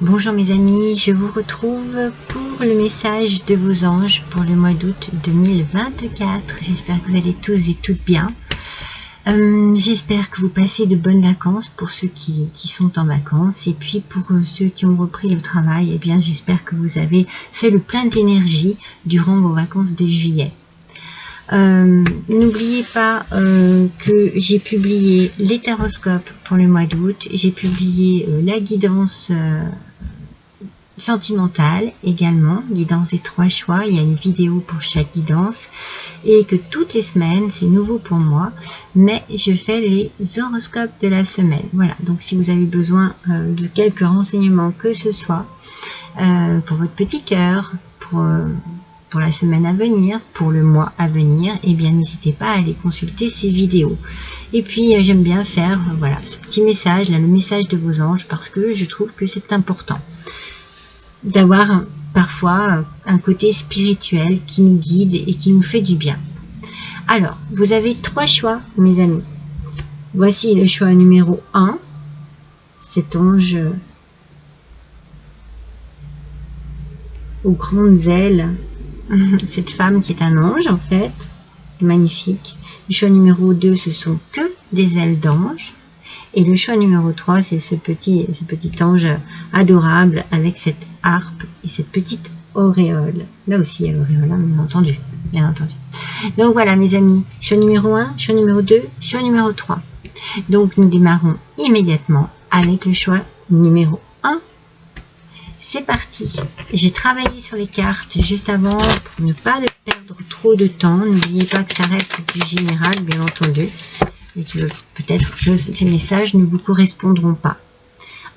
Bonjour mes amis, je vous retrouve pour le message de vos anges pour le mois d'août 2024. J'espère que vous allez tous et toutes bien. J'espère que vous passez de bonnes vacances pour ceux qui sont en vacances, et puis pour ceux qui ont repris le travail, eh bien j'espère que vous avez fait le plein d'énergie durant vos vacances de juillet. N'oubliez pas que j'ai publié les taroscopes pour le mois d'août, j'ai publié la guidance sentimentale également, guidance des 3 choix, il y a une vidéo pour chaque guidance, et que toutes les semaines, c'est nouveau pour moi, mais je fais les horoscopes de la semaine. Voilà, donc si vous avez besoin de quelques renseignements que ce soit, pour votre petit cœur, pour la semaine à venir, pour le mois à venir, eh bien n'hésitez pas à aller consulter ces vidéos. Et puis j'aime bien faire voilà, ce petit message, là, le message de vos anges, parce que je trouve que c'est important d'avoir parfois un côté spirituel qui nous guide et qui nous fait du bien. Alors, vous avez 3 choix, mes amis. Voici le choix numéro 1, cet ange aux grandes ailes, cette femme qui est un ange en fait, magnifique. Le choix numéro 2, ce sont que des ailes d'ange. Et le choix numéro 3, c'est ce petit ange adorable avec cette harpe et cette petite auréole. Là aussi, il y a l'auréole, hein, bien entendu. Donc voilà, mes amis. Choix numéro 1, choix numéro 2, choix numéro 3. Donc nous démarrons immédiatement avec le choix numéro 1. C'est parti. J'ai travaillé sur les cartes juste avant pour ne pas perdre trop de temps. N'oubliez pas que ça reste du général, bien entendu. Et que peut-être que ces messages ne vous correspondront pas.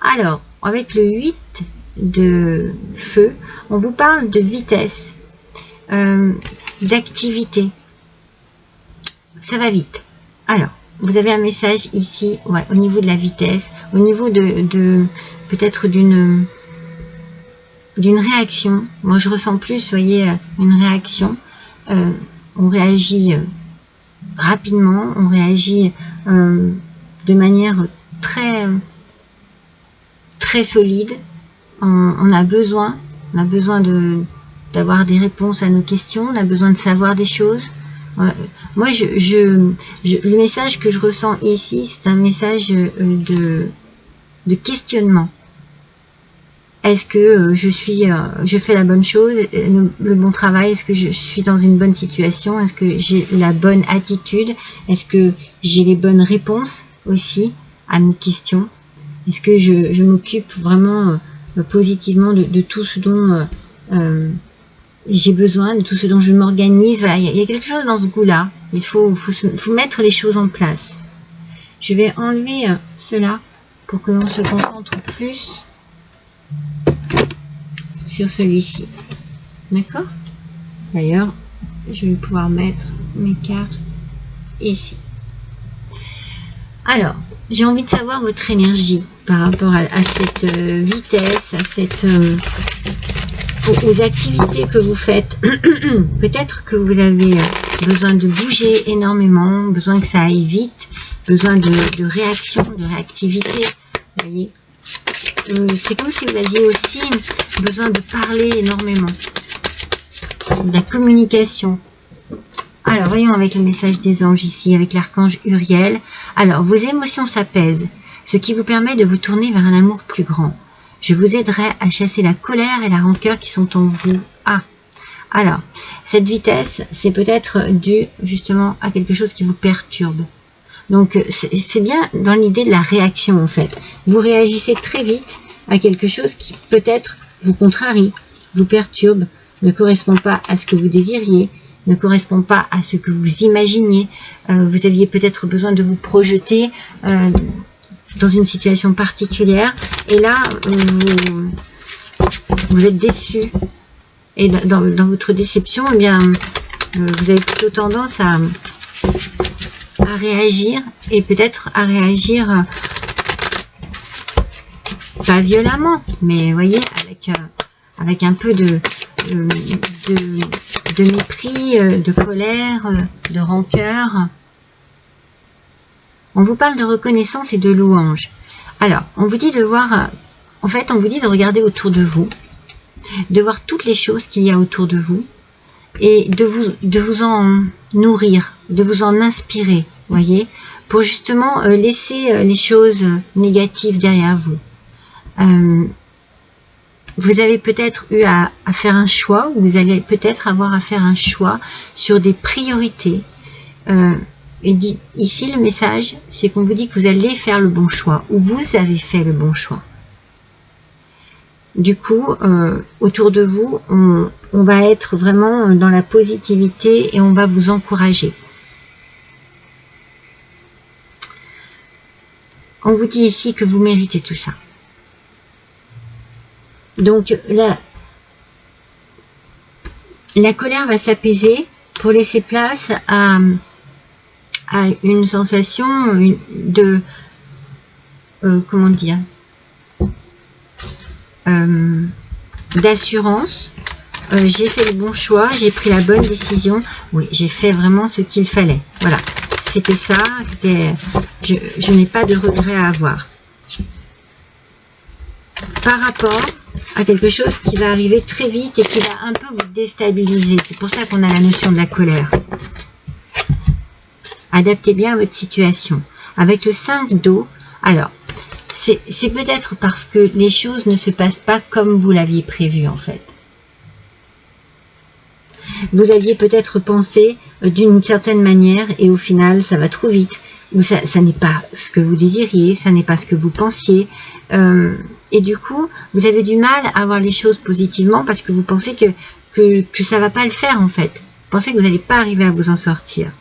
Alors, avec le 8 de feu, on vous parle de vitesse, d'activité. Ça va vite. Alors, vous avez un message ici, ouais, au niveau de la vitesse, au niveau de peut-être d'une réaction. Moi, je ressens plus, voyez, une réaction. On réagit rapidement, on réagit de manière très solide. On a besoin d'avoir des réponses à nos questions, on a besoin de savoir des choses. Moi, le message que je ressens ici, c'est un message de questionnement. Est-ce que je fais la bonne chose, le bon travail? Est-ce que je suis dans une bonne situation? Est-ce que j'ai la bonne attitude? Est-ce que j'ai les bonnes réponses aussi à mes questions? Est-ce que je m'occupe vraiment positivement de tout ce dont j'ai besoin, de tout ce dont je m'organise? Voilà, il y a quelque chose dans ce goût-là. Il faut mettre les choses en place. Je vais enlever cela pour que l'on se concentre plus sur celui-ci. D'accord? D'ailleurs, je vais pouvoir mettre mes cartes ici. Alors, j'ai envie de savoir votre énergie par rapport à cette vitesse, à aux activités que vous faites. Peut-être que vous avez besoin de bouger énormément, besoin que ça aille vite, besoin de réaction, de réactivité. Vous voyez? C'est comme si vous aviez aussi besoin de parler énormément, de la communication. Alors, voyons avec le message des anges ici, avec l'archange Uriel. Alors, vos émotions s'apaisent, ce qui vous permet de vous tourner vers un amour plus grand. Je vous aiderai à chasser la colère et la rancœur qui sont en vous. Ah, alors, cette vitesse, c'est peut-être dû justement à quelque chose qui vous perturbe. Donc, c'est bien dans l'idée de la réaction, en fait. Vous réagissez très vite à quelque chose qui, peut-être, vous contrarie, vous perturbe, ne correspond pas à ce que vous désiriez, ne correspond pas à ce que vous imaginiez. Vous aviez peut-être besoin de vous projeter dans une situation particulière. Et là, vous êtes déçu. Et dans votre déception, eh bien, vous avez plutôt tendance à réagir, et peut-être à réagir pas violemment, mais vous voyez, avec un peu de mépris, de colère, de rancœur. On vous parle de reconnaissance et de louange. Alors, on vous dit de voir en fait, on vous dit de regarder autour de vous, de voir toutes les choses qu'il y a autour de vous et de vous en nourrir, de vous en inspirer, voyez, pour justement laisser les choses négatives derrière vous. Vous avez peut-être eu à faire un choix, ou vous allez peut-être avoir à faire un choix sur des priorités. Et ici, le message, c'est qu'on vous dit que vous allez faire le bon choix, ou vous avez fait le bon choix. Du coup, autour de vous, on va être vraiment dans la positivité et on va vous encourager. On vous dit ici que vous méritez tout ça. Donc, la colère va s'apaiser pour laisser place à une sensation de... comment dire, d'assurance. J'ai fait le bon choix, j'ai pris la bonne décision, oui, j'ai fait vraiment ce qu'il fallait. Voilà, c'était ça, je n'ai pas de regrets à avoir. Par rapport à quelque chose qui va arriver très vite et qui va un peu vous déstabiliser. C'est pour ça qu'on a la notion de la colère. Adaptez bien à votre situation. Avec le 5 d'eau, alors, c'est peut-être parce que les choses ne se passent pas comme vous l'aviez prévu en fait. Vous aviez peut-être pensé d'une certaine manière et au final ça va trop vite. Ou ça n'est pas ce que vous désiriez, ça n'est pas ce que vous pensiez. Et du coup, vous avez du mal à voir les choses positivement parce que vous pensez que ça ne va pas le faire en fait. Vous pensez que vous n'allez pas arriver à vous en sortir.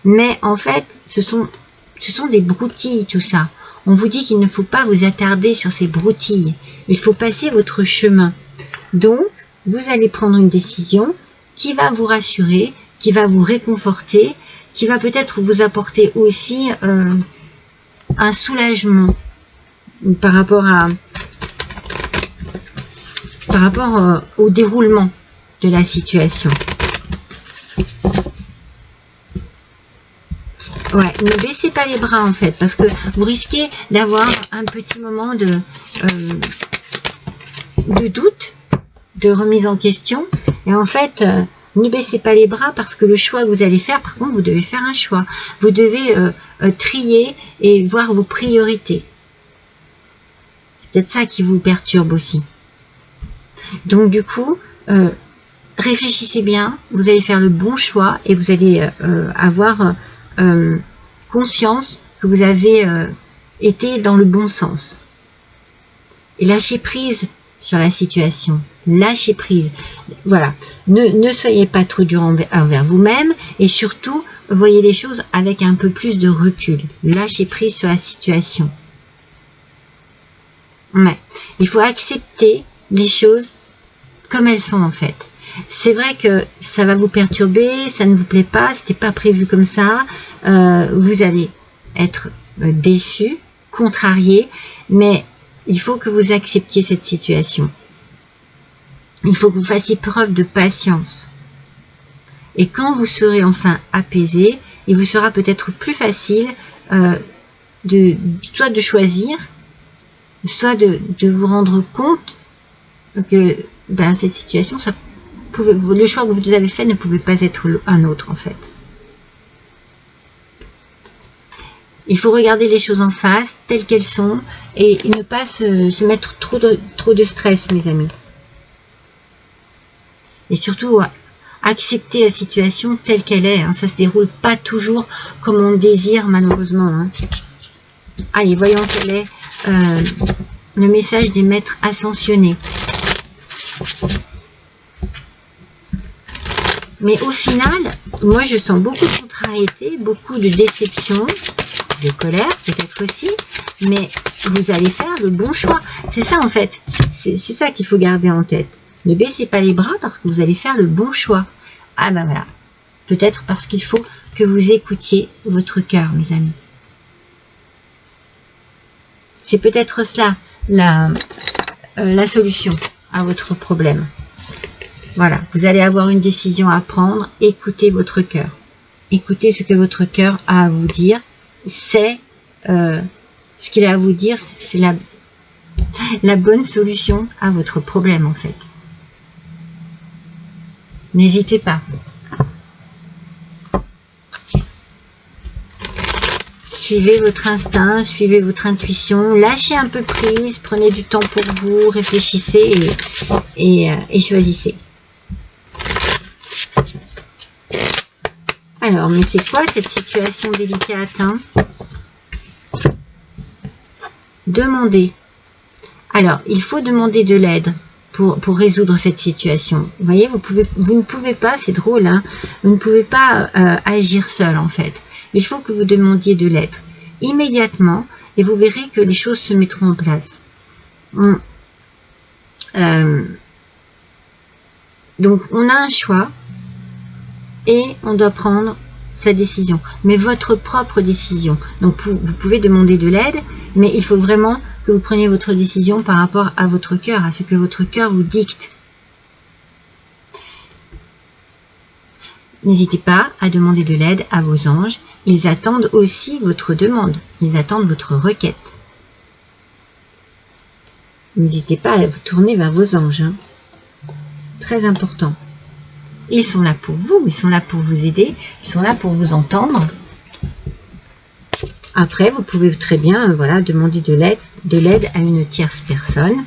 Mais en fait, ce sont des broutilles tout ça. On vous dit qu'il ne faut pas vous attarder sur ces broutilles. Il faut passer votre chemin. Donc, vous allez prendre une décision qui va vous rassurer, qui va vous réconforter, qui va peut-être vous apporter aussi un soulagement par rapport au déroulement de la situation. Ouais, ne baissez pas les bras en fait, parce que vous risquez d'avoir un petit moment de doute, de remise en question. Et en fait, ne baissez pas les bras parce que le choix que vous allez faire, par contre, vous devez faire un choix. Vous devez trier et voir vos priorités. C'est peut-être ça qui vous perturbe aussi. Donc du coup, réfléchissez bien, vous allez faire le bon choix et vous allez avoir conscience que vous avez été dans le bon sens. Et lâchez prise sur la situation. Lâchez prise. Voilà. Ne soyez pas trop dur envers vous-même et surtout, voyez les choses avec un peu plus de recul. Lâchez prise sur la situation. Ouais. Il faut accepter les choses comme elles sont en fait. C'est vrai que ça va vous perturber, ça ne vous plaît pas, c'était pas prévu comme ça. Vous allez être déçu, contrarié, mais il faut que vous acceptiez cette situation. Il faut que vous fassiez preuve de patience. Et quand vous serez enfin apaisé, il vous sera peut-être plus facile soit de choisir, soit de vous rendre compte que cette situation, le choix que vous avez fait ne pouvait pas être un autre en fait. Il faut regarder les choses en face, telles qu'elles sont, et ne pas se mettre trop de stress, mes amis. Et surtout, accepter la situation telle qu'elle est. Hein. Ça ne se déroule pas toujours comme on désire, malheureusement. Hein. Allez, voyons quel est le message des maîtres ascensionnés. Mais au final, moi je sens beaucoup de contrariété, beaucoup de déception, de colère peut-être aussi, mais vous allez faire le bon choix. C'est ça en fait, c'est ça qu'il faut garder en tête. Ne baissez pas les bras parce que vous allez faire le bon choix. Ah ben voilà, peut-être parce qu'il faut que vous écoutiez votre cœur, mes amis. C'est peut-être cela la solution à votre problème. Voilà, vous allez avoir une décision à prendre, écoutez votre cœur. Écoutez ce que votre cœur a à vous dire. C'est ce qu'il a à vous dire, c'est la bonne solution à votre problème en fait. N'hésitez pas. Suivez votre instinct, suivez votre intuition, lâchez un peu prise, prenez du temps pour vous, réfléchissez et choisissez. Alors, mais c'est quoi cette situation délicate, hein? Demandez. Alors, il faut demander de l'aide pour résoudre cette situation. Vous voyez, vous ne pouvez pas, c'est drôle, hein, vous ne pouvez pas agir seul en fait. Il faut que vous demandiez de l'aide immédiatement et vous verrez que les choses se mettront en place. Donc, on a un choix et on doit prendre sa décision, mais votre propre décision. Donc, vous pouvez demander de l'aide, mais il faut vraiment que vous preniez votre décision par rapport à votre cœur, à ce que votre cœur vous dicte. N'hésitez pas à demander de l'aide à vos anges. Ils attendent aussi votre demande. Ils attendent votre requête. N'hésitez pas à vous tourner vers vos anges. Hein. Très important. Ils sont là pour vous. Ils sont là pour vous aider. Ils sont là pour vous entendre. Après, vous pouvez très bien voilà, demander de l'aide à une tierce personne.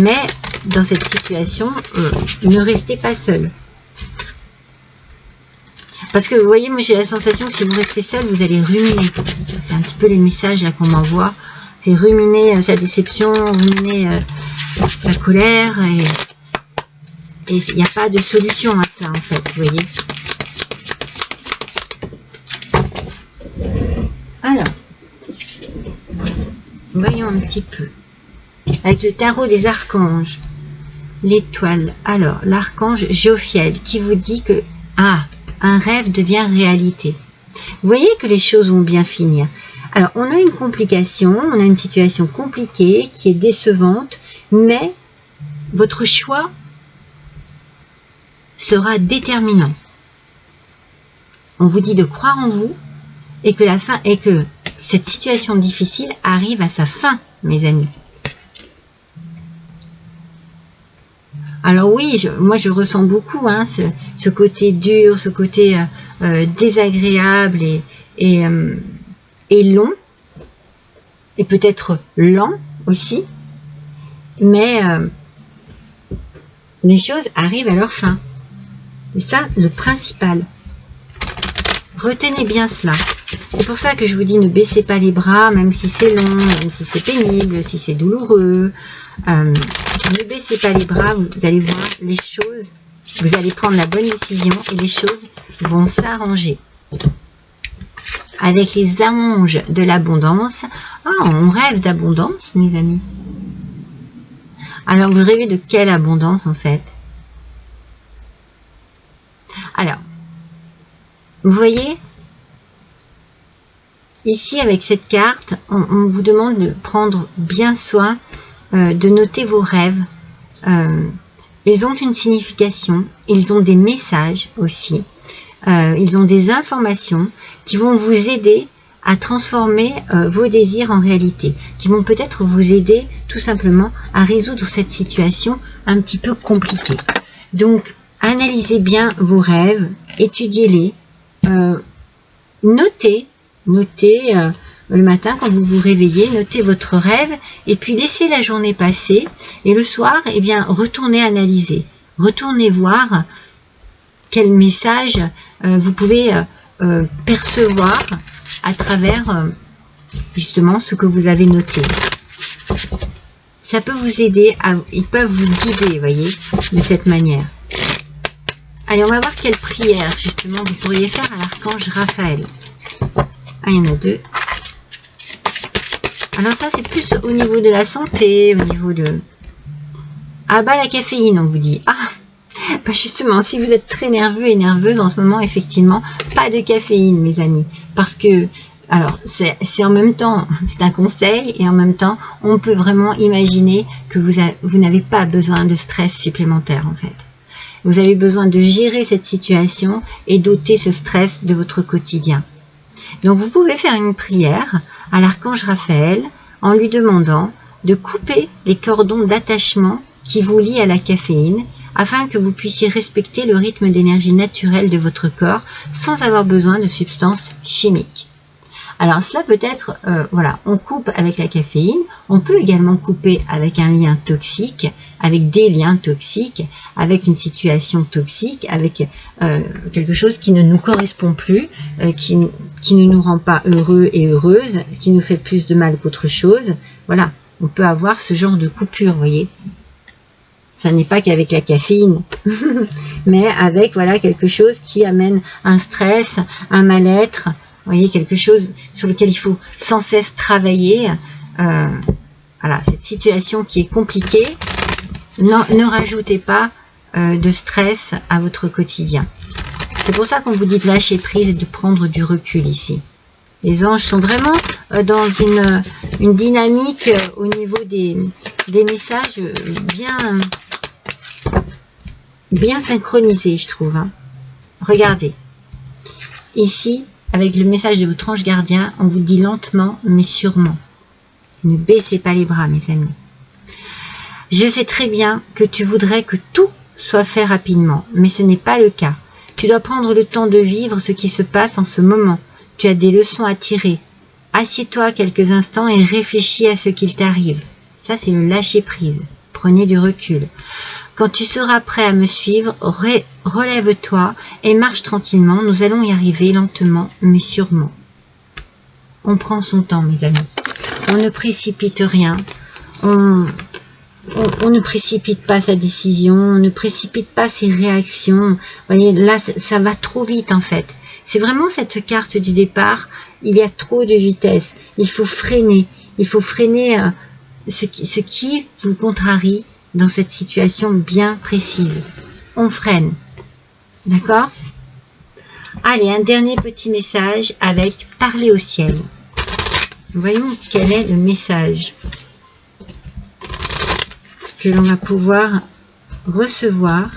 Mais dans cette situation, ne restez pas seul. Parce que vous voyez, moi j'ai la sensation que si vous restez seul, vous allez ruminer. C'est un petit peu les messages là qu'on m'envoie. C'est ruminer sa déception, ruminer sa colère. Et il n'y a pas de solution à ça en fait, vous voyez. Alors, voyons un petit peu. Avec le tarot des archanges, l'étoile. Alors, l'archange Jophiel qui vous dit que un rêve devient réalité. Vous voyez que les choses vont bien finir. Alors, on a une complication, on a une situation compliquée qui est décevante, mais votre choix sera déterminant. On vous dit de croire en vous et que cette situation difficile arrive à sa fin, mes amis. Alors oui, moi je ressens beaucoup hein, ce côté dur, ce côté désagréable et long, et peut-être lent aussi, mais les choses arrivent à leur fin. C'est ça le principal. Retenez bien cela. C'est pour ça que je vous dis ne baissez pas les bras, même si c'est long, même si c'est pénible, si c'est douloureux. Ne baissez pas les bras, vous allez voir les choses, vous allez prendre la bonne décision et les choses vont s'arranger. Avec les anges de l'abondance, on rêve d'abondance, mes amis. Alors, vous rêvez de quelle abondance en fait? Alors, vous voyez, ici avec cette carte, on vous demande de prendre bien soin de noter vos rêves. Ils ont une signification, ils ont des messages aussi, ils ont des informations qui vont vous aider à transformer vos désirs en réalité, qui vont peut-être vous aider tout simplement à résoudre cette situation un petit peu compliquée. Donc, analysez bien vos rêves, étudiez-les, notez le matin quand vous vous réveillez, notez votre rêve et puis laissez la journée passer et le soir, eh bien, retournez analyser, retournez voir quel message vous pouvez percevoir à travers justement ce que vous avez noté. Ça peut vous aider, ils peuvent vous guider, voyez, de cette manière. Allez, on va voir quelle prière justement vous pourriez faire à l'archange Raphaël. Il y en a deux. Alors ça, c'est plus au niveau de la santé, au niveau de... la caféine, on vous dit. Justement, si vous êtes très nerveux et nerveuse en ce moment, effectivement, pas de caféine, mes amis. Parce que, alors, c'est en même temps, c'est un conseil, et en même temps, on peut vraiment imaginer que vous n'avez pas besoin de stress supplémentaire, en fait. Vous avez besoin de gérer cette situation et d'ôter ce stress de votre quotidien. Donc, vous pouvez faire une prière à l'archange Raphaël en lui demandant de couper les cordons d'attachement qui vous lient à la caféine afin que vous puissiez respecter le rythme d'énergie naturel de votre corps sans avoir besoin de substances chimiques. Alors cela peut être, voilà, on coupe avec la caféine, on peut également couper avec un lien toxique, avec des liens toxiques, avec une situation toxique, avec quelque chose qui ne nous correspond plus, qui ne nous rend pas heureux et heureuses, qui nous fait plus de mal qu'autre chose. Voilà, on peut avoir ce genre de coupure, vous voyez. Ça n'est pas qu'avec la caféine, mais avec voilà quelque chose qui amène un stress, un mal-être. Vous voyez, quelque chose sur lequel il faut sans cesse travailler. Voilà, cette situation qui est compliquée, ne rajoutez pas de stress à votre quotidien. C'est pour ça qu'on vous dit de lâcher prise et de prendre du recul ici. Les anges sont vraiment dans une dynamique au niveau des messages bien synchronisés, je trouve. Hein. Regardez, ici, avec le message de votre ange gardien, on vous dit lentement mais sûrement. Ne baissez pas les bras, mes amis. Je sais très bien que tu voudrais que tout soit fait rapidement, mais ce n'est pas le cas. Tu dois prendre le temps de vivre ce qui se passe en ce moment. Tu as des leçons à tirer. Assieds-toi quelques instants et réfléchis à ce qu'il t'arrive. Ça, c'est le lâcher prise. Prenez du recul. Quand tu seras prêt à me suivre, relève-toi et marche tranquillement. Nous allons y arriver lentement, mais sûrement. On prend son temps, mes amis. On ne précipite rien. On ne précipite pas sa décision. On ne précipite pas ses réactions. Vous voyez, là, ça va trop vite, en fait. C'est vraiment cette carte du départ. Il y a trop de vitesse. Il faut freiner. Il faut freiner ce qui vous contrarie dans cette situation bien précise. On freine. D'accord? Allez, un dernier petit message avec parler au ciel. Voyons quel est le message que l'on va pouvoir recevoir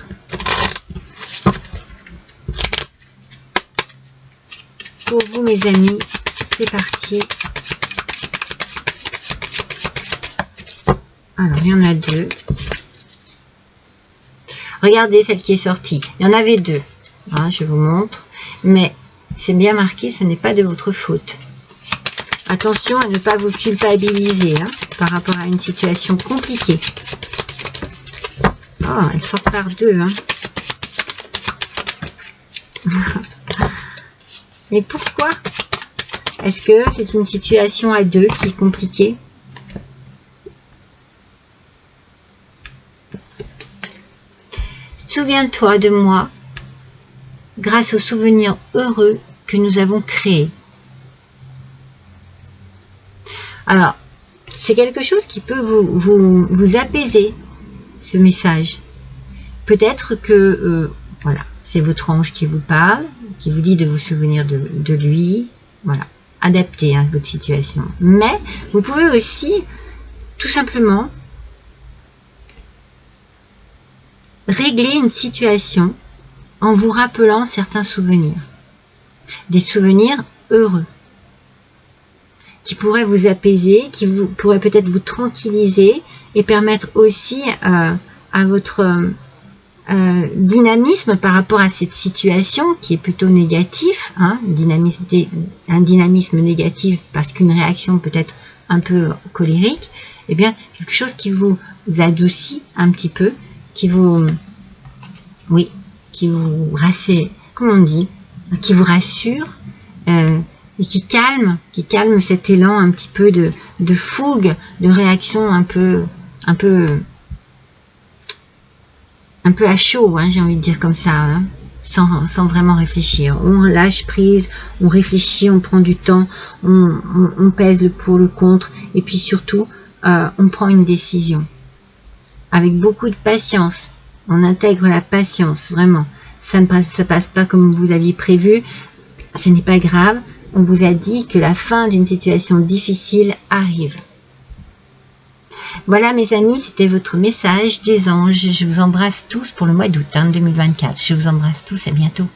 pour vous, mes amis. C'est parti. Alors, il y en a deux. Regardez celle qui est sortie. Il y en avait deux. Hein, je vous montre. Mais c'est bien marqué, ce n'est pas de votre faute. Attention à ne pas vous culpabiliser hein, par rapport à une situation compliquée. Oh, elle sort par deux. Hein. Mais pourquoi? Est-ce que c'est une situation à deux qui est compliquée? Souviens-toi de moi grâce aux souvenirs heureux que nous avons créés. Alors, c'est quelque chose qui peut vous apaiser, ce message. Peut-être que, voilà, c'est votre ange qui vous parle, qui vous dit de vous souvenir de lui. Voilà, adaptez hein, votre situation. Mais, vous pouvez aussi, tout simplement, régler une situation en vous rappelant certains souvenirs. Des souvenirs heureux. Qui pourraient vous apaiser, qui pourraient peut-être vous tranquilliser et permettre aussi à votre dynamisme par rapport à cette situation qui est plutôt négatif, hein, un dynamisme négatif parce qu'une réaction peut être un peu colérique, eh bien quelque chose qui vous adoucit un petit peu, qui vous rassure, comment on dit, qui vous rassure, et qui calme cet élan un petit peu de fougue, de réaction un peu à chaud, hein, j'ai envie de dire comme ça, hein, sans vraiment réfléchir. On lâche prise, on réfléchit, on prend du temps, on pèse le pour, le contre, et puis surtout, on prend une décision. Avec beaucoup de patience, on intègre la patience, vraiment. Ça passe pas comme vous aviez prévu, ce n'est pas grave. On vous a dit que la fin d'une situation difficile arrive. Voilà mes amis, c'était votre message des anges. Je vous embrasse tous pour le mois d'août 2024. Je vous embrasse tous, à bientôt.